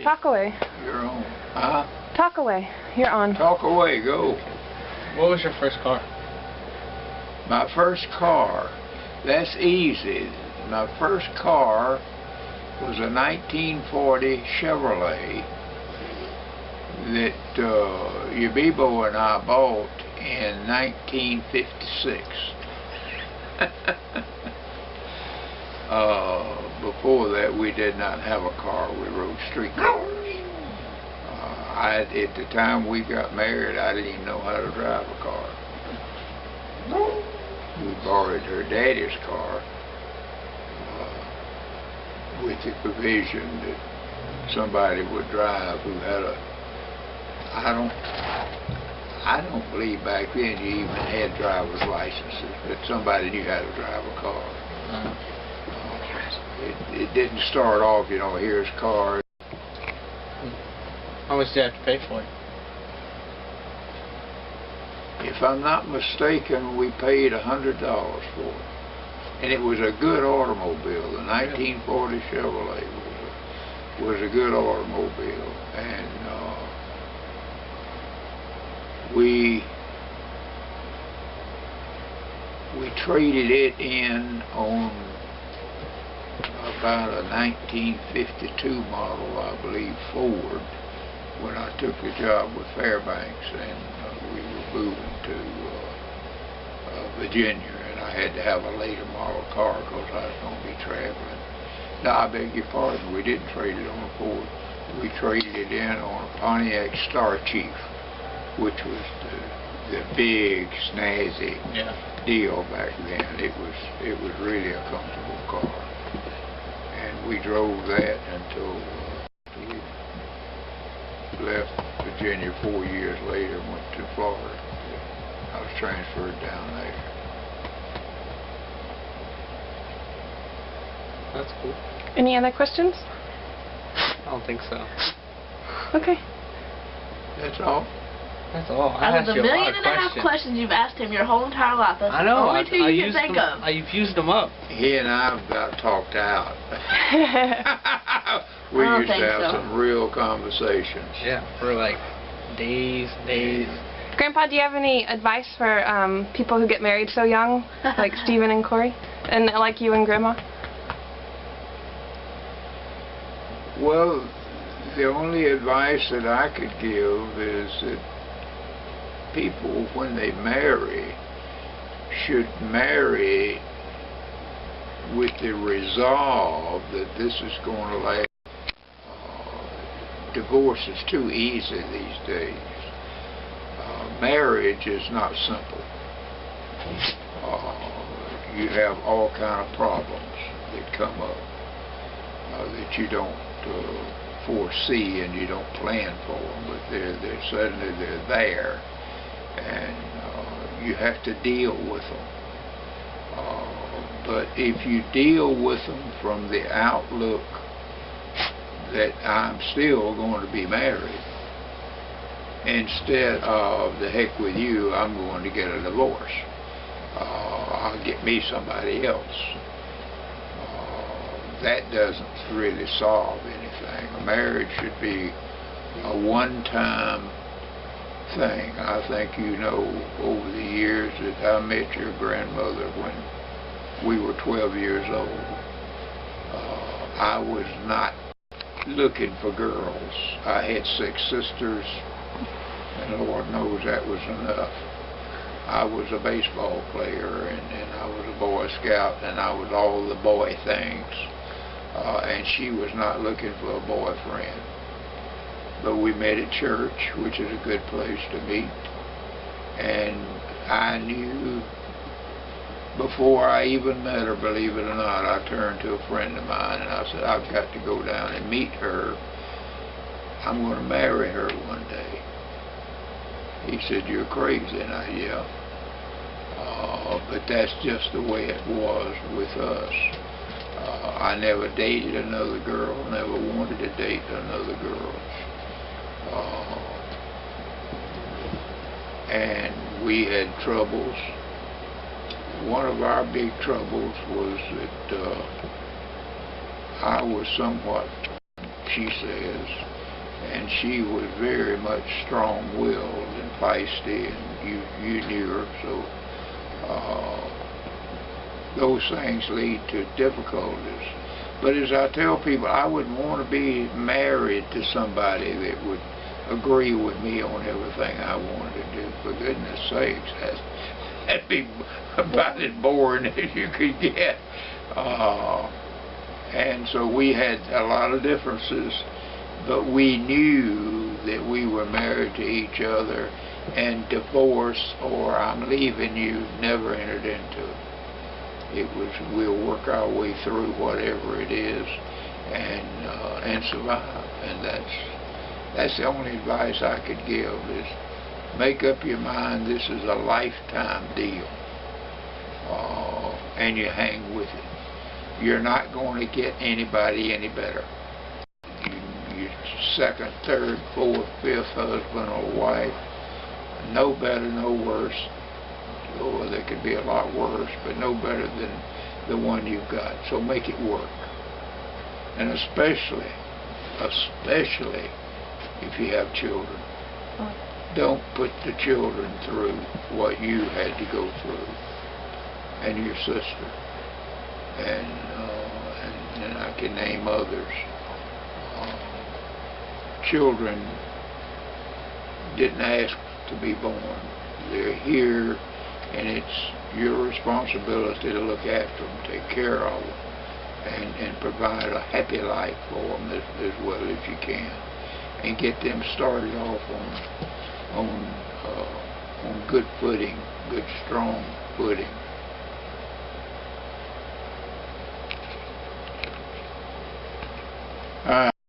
Talk away. You're on. Huh? Talk away. You're on. Talk away. Go. What was your first car? My first car. That's easy. My first car was a 1940 Chevrolet that Yabibo and I bought in 1956. Before that, we did not have a car. We rode street cars. At the time we got married, I didn't even know how to drive a car. We borrowed her daddy's car with the provision that somebody would drive who had a. I don't believe back then you even had driver's licenses, but somebody knew how to drive a car. It didn't start off, you know, here's car. How much did you have to pay for it? If I'm not mistaken, we paid $100 for it. And it was a good automobile. The 1940 Chevrolet was a good automobile. And we traded it in on about a 1952 model, I believe, Ford, when I took the job with Fairbanks, and we were moving to Virginia, and I had to have a later model car because I was going to be traveling. Now, I beg your pardon, we didn't trade it on a Ford. We traded it in on a Pontiac Star Chief, which was the big, snazzy deal back then. It was really a comfortable car. And we drove that until we left Virginia 4 years later and went to Florida. I was transferred down there. That's cool. Any other questions? I don't think so. Okay. That's all. That's all. Out of the million and a half questions you've asked him your whole entire life, that's I know. the only two you can think of. You've used them up. He and I about talked out. We used to have some real conversations. Yeah, for like days. Grandpa, do you have any advice for people who get married so young, like Stephen and Corey, and like you and Grandma? Well, the only advice that I could give is that people, when they marry, should marry with the resolve that this is going to last. Divorce is too easy these days. Marriage is not simple. You have all kind of problems that come up that you don't foresee and you don't plan for them, but they're there, and you have to deal with them. But if you deal with them from the outlook that I'm still going to be married, instead of the heck with you, I'm going to get a divorce, I'll get me somebody else, that doesn't really solve anything. A marriage should be a one-time thing. I think you know over the years that I met your grandmother when we were 12 years old. I was not looking for girls. I had 6 sisters, and Lord knows that was enough. I was a baseball player, and I was a Boy Scout, and I was all the boy things. And she was not looking for a boyfriend. But we met at church, which is a good place to meet. And I knew, before I even met her, believe it or not, I turned to a friend of mine and I said, I've got to go down and meet her. I'm going to marry her one day. He said, you're crazy. And I, yeah. But that's just the way it was with us. I never dated another girl, never wanted to date another girl. And we had troubles. One of our big troubles was that I was somewhat, she says, and she was very much strong-willed and feisty, and you knew her, so those things lead to difficulties. But as I tell people, I wouldn't want to be married to somebody that would agree with me on everything I wanted to do. For goodness sakes, that'd be about as boring as you could get. And so we had a lot of differences, but we knew that we were married to each other, and divorce or I'm leaving you never entered into it. It was, we'll work our way through whatever it is and survive. And that's the only advice I could give, is make up your mind this is a lifetime deal, and you hang with it. You're not going to get anybody any better. Your second, third, fourth, fifth husband or wife, no better, no worse. Or there could be a lot worse, but no better than the one you've got. So make it work. And especially if you have children, don't put the children through what you had to go through, and your sister, and I can name others. Children didn't ask to be born. They're here, and it's your responsibility to look after them, take care of them, and provide a happy life for them as well as you can, and get them started off on good footing, good strong footing.